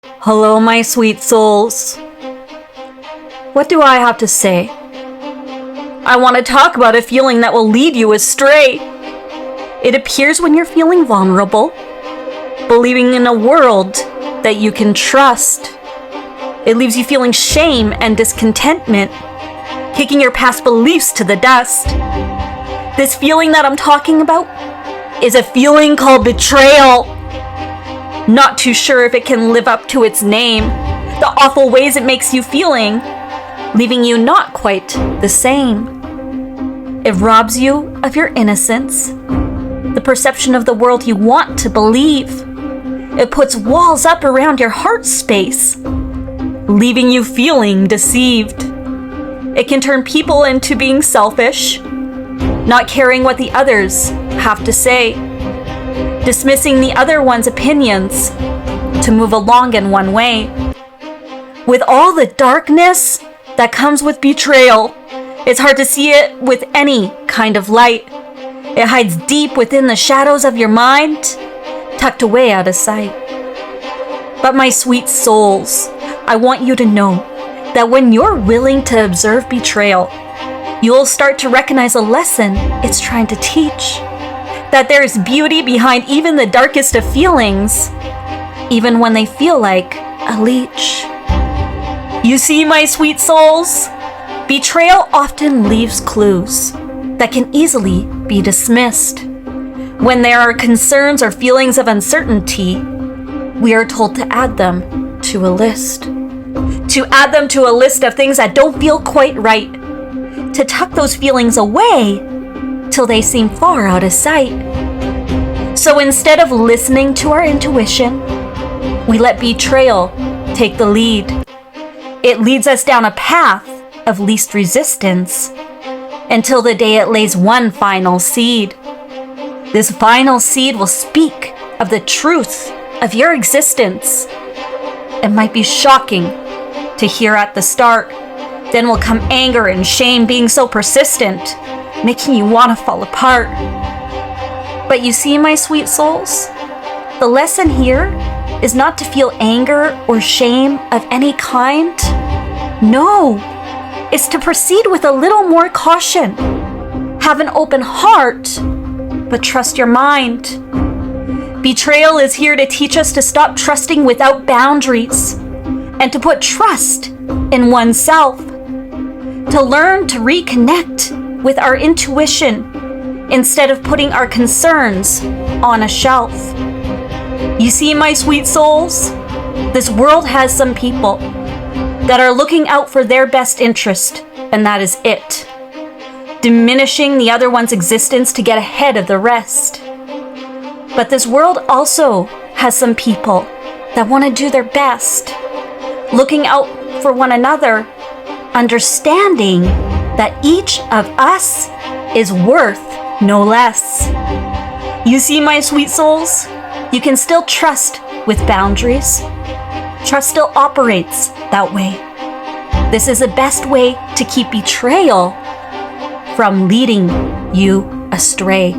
Hello, my sweet souls. What do I have to say? I want to talk about a feeling that will lead you astray. It appears when you're feeling vulnerable, believing in a world that you can trust. It leaves you feeling shame and discontentment, kicking your past beliefs to the dust. This feeling that I'm talking about is a feeling called betrayal. Not too sure if it can live up to its name, the awful ways it makes you feeling, leaving you not quite the same. It robs you of your innocence, the perception of the world you want to believe. It puts walls up around your heart space, leaving you feeling deceived. It can turn people into being selfish, not caring what the others have to say, dismissing the other one's opinions to move along in one way. With all the darkness that comes with betrayal, it's hard to see it with any kind of light. It hides deep within the shadows of your mind, tucked away out of sight. But my sweet souls, I want you to know that when you're willing to observe betrayal, you'll start to recognize a lesson it's trying to teach. That there is beauty behind even the darkest of feelings, even when they feel like a leech. You see, my sweet souls, betrayal often leaves clues that can easily be dismissed. When there are concerns or feelings of uncertainty, we are told to add them to a list. To add them to a list of things that don't feel quite right. To tuck those feelings away till they seem far out of sight. So instead of listening to our intuition, we let betrayal take the lead. It leads us down a path of least resistance until the day it lays one final seed. This final seed will speak of the truth of your existence. It might be shocking to hear at the start. Then will come anger and shame being so persistent, making you want to fall apart. But you see, my sweet souls, the lesson here is not to feel anger or shame of any kind. No, it's to proceed with a little more caution. Have an open heart, but trust your mind. Betrayal is here to teach us to stop trusting without boundaries and to put trust in oneself. To learn to reconnect with our intuition instead of putting our concerns on a shelf. You see, my sweet souls, this world has some people that are looking out for their best interest, and that is it. Diminishing the other one's existence to get ahead of the rest. But this world also has some people that want to do their best, looking out for one another, understanding that each of us is worth no less. You see, my sweet souls, you can still trust with boundaries. Trust still operates that way. This is the best way to keep betrayal from leading you astray.